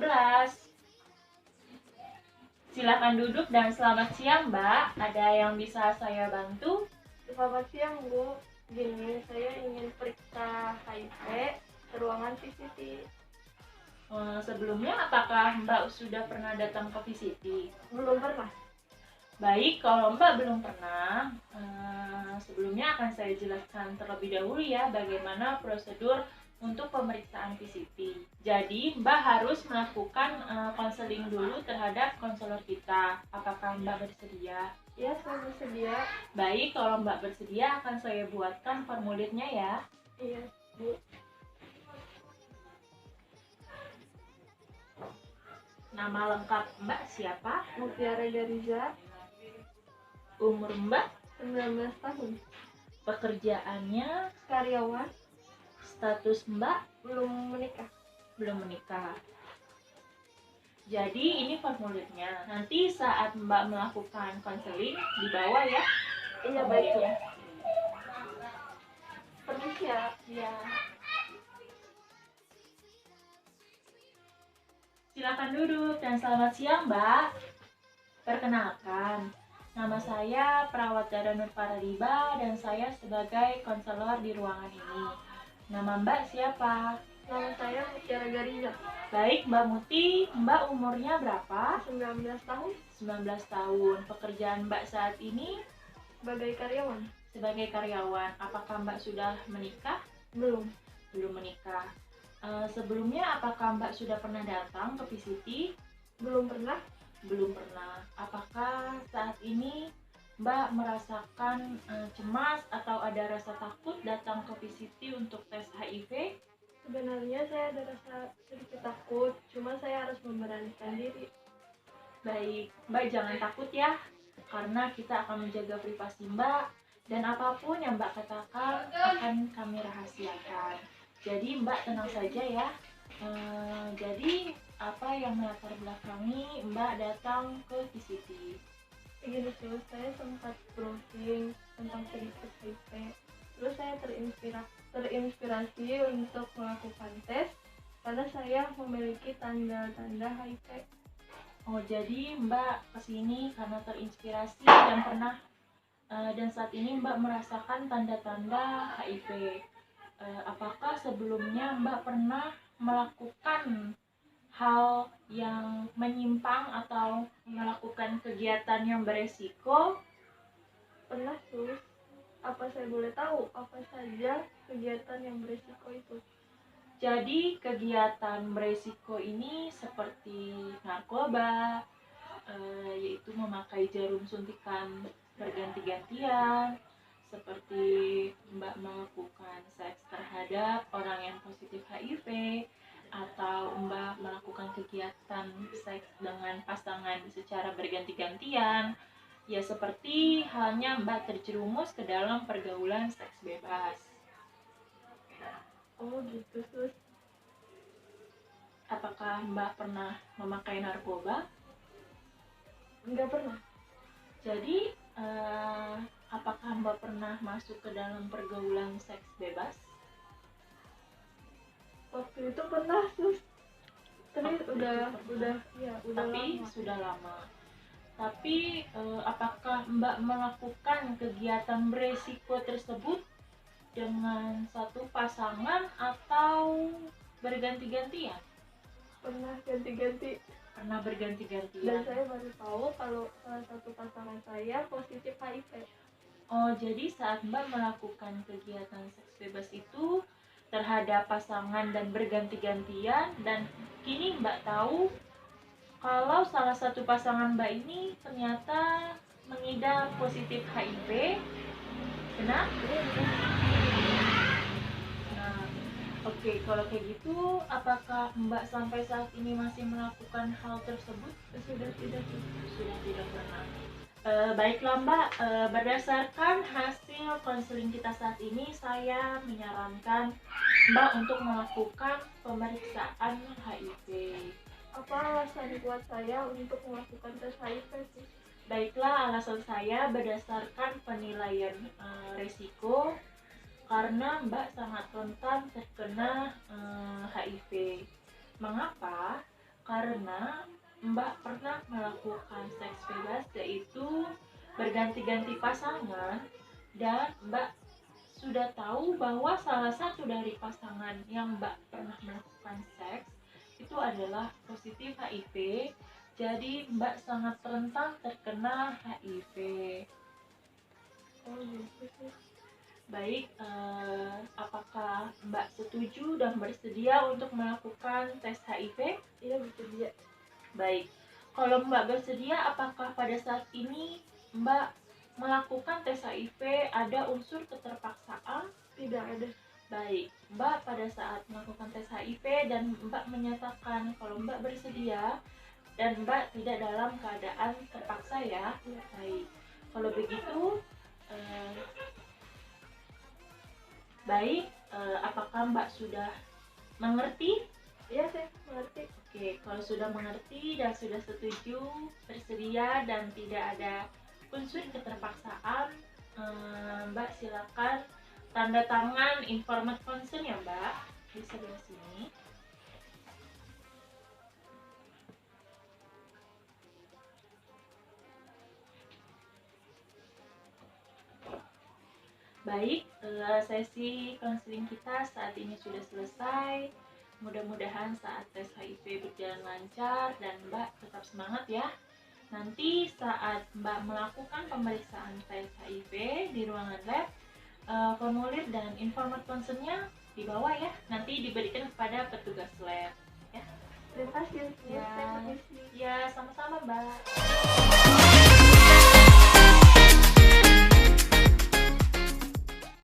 kelas. Silakan duduk dan selamat siang, Mbak. Ada yang bisa saya bantu? Selamat siang, Bu. Gini, saya ingin periksa HIV ke ruangan VCT. Sebelumnya, apakah Mbak sudah pernah datang ke VCT? Belum pernah. Baik, kalau Mbak belum pernah, sebelumnya akan saya jelaskan terlebih dahulu ya bagaimana prosedur untuk pemeriksaan VCT. Jadi, Mbak harus melakukan konseling dulu terhadap konselor kita. Apakah Mbak bersedia? Ya, saya bersedia. Baik, kalau Mbak bersedia akan saya buatkan formulirnya ya. Iya, Bu. Nama lengkap Mbak siapa? Mutiara Gariza, Umur Mbak? 19 tahun. Pekerjaannya? Karyawan, Status Mbak? belum menikah. Belum menikah. Jadi ini formulirnya. Nanti saat Mbak melakukan konseling dibawa ya. Iya, baik ya. Permisi ya. Ya. Silakan duduk dan selamat siang, Mbak. Perkenalkan, nama saya Perawat Dara Nur Faradiba dan saya sebagai konselor di ruangan ini. Nama Mbak siapa? Nama saya Mutiara Gariza. Baik, Mbak Muti. Mbak umurnya berapa? 19 tahun. 19 tahun. Pekerjaan Mbak saat ini? Sebagai karyawan. Sebagai karyawan. Apakah Mbak sudah menikah? Belum. Belum menikah. Sebelumnya apakah Mbak sudah pernah datang ke VCT? Belum pernah. Belum pernah. Apakah saat ini Mbak merasakan cemas atau ada rasa takut datang ke VCT untuk tes HIV? Sebenarnya saya ada rasa sedikit takut, cuma saya harus memberanikan diri. Baik, Mbak jangan takut ya, karena kita akan menjaga privasi Mbak dan apapun yang Mbak katakan akan kami rahasiakan. Jadi Mbak tenang saja ya. Jadi apa yang melatar belakangi Mbak datang ke VCT? Begini tuh, saya sempat browsing tentang penyakit HIV. Terus saya terinspirasi untuk melakukan tes karena saya memiliki tanda-tanda HIV. Oh, jadi Mbak kesini karena terinspirasi dan saat ini Mbak merasakan tanda-tanda HIV. Apakah sebelumnya Mbak pernah melakukan hal yang menyimpang atau melakukan kegiatan yang beresiko? Pernah tuh. Apa saya boleh tahu apa saja kegiatan yang beresiko itu? Jadi kegiatan beresiko ini seperti narkoba, yaitu memakai jarum suntikan berganti-gantian, seperti Mbak melakukan seks terhadap orang yang positif HIV, atau Mbak melakukan kegiatan seks dengan pasangan secara berganti-gantian, ya seperti halnya Mbak terjerumus ke dalam pergaulan seks bebas. Oh gitu sus. Apakah Mbak pernah memakai narkoba? Enggak pernah. Jadi apakah Mbak pernah masuk ke dalam pergaulan seks bebas? Waktu itu pernah sus. Tapi udah Tapi lama. sudah lama. Tapi apakah Mbak melakukan kegiatan beresiko tersebut dengan satu pasangan atau berganti-gantian? Pernah ganti-ganti. Pernah berganti-gantian. Dan saya baru tahu kalau salah satu pasangan saya positif HIV. Oh, jadi saat Mbak melakukan kegiatan seks bebas itu terhadap pasangan dan berganti-gantian, dan kini Mbak tahu kalau salah satu pasangan Mbak ini ternyata mengidap positif HIV, benar? Nah, oke, kalau kayak gitu, apakah Mbak sampai saat ini masih melakukan hal tersebut? Sudah tidak. Sudah tidak pernah. Baiklah Mbak, berdasarkan hasil konseling kita saat ini, saya menyarankan Mbak untuk melakukan pemeriksaan HIV. Apa alasan buat saya untuk melakukan tes HIV sih? Baiklah, alasan saya berdasarkan penilaian resiko karena Mbak sangat rentan terkena HIV. Mengapa? karena Mbak pernah melakukan seks bebas, yaitu berganti-ganti pasangan, dan Mbak sudah tahu bahwa salah satu dari pasangan yang Mbak pernah melakukan seks itu adalah positif HIV. Jadi Mbak sangat rentan terkena HIV. Oh gitu sih. Baik, apakah Mbak setuju dan bersedia untuk melakukan tes HIV? Iya bersedia. Baik, kalau Mbak bersedia, apakah pada saat ini Mbak melakukan tes HIV ada unsur keterpaksaan? Tidak ada. Baik, Mbak pada saat melakukan tes HIV dan Mbak menyatakan kalau Mbak bersedia dan Mbak tidak dalam keadaan terpaksa ya. Iya. Baik, kalau begitu, eh, apakah Mbak sudah mengerti? Iya saya mengerti. Oke, kalau sudah mengerti dan sudah setuju, bersedia dan tidak ada unsur keterpaksaan, Mbak silakan tanda tangan informed consent ya Mbak di sebelah sini. Baik, sesi konseling kita saat ini sudah selesai. Mudah-mudahan saat tes HIV berjalan lancar dan Mbak tetap semangat ya. Nanti saat Mbak melakukan pemeriksaan tes HIV di ruangan lab, formulir dan informed consent-nya dibawa ya. Nanti diberikan kepada petugas lab. Ya, Terima kasih. Ya. Saya permisi. ya sama-sama Mbak.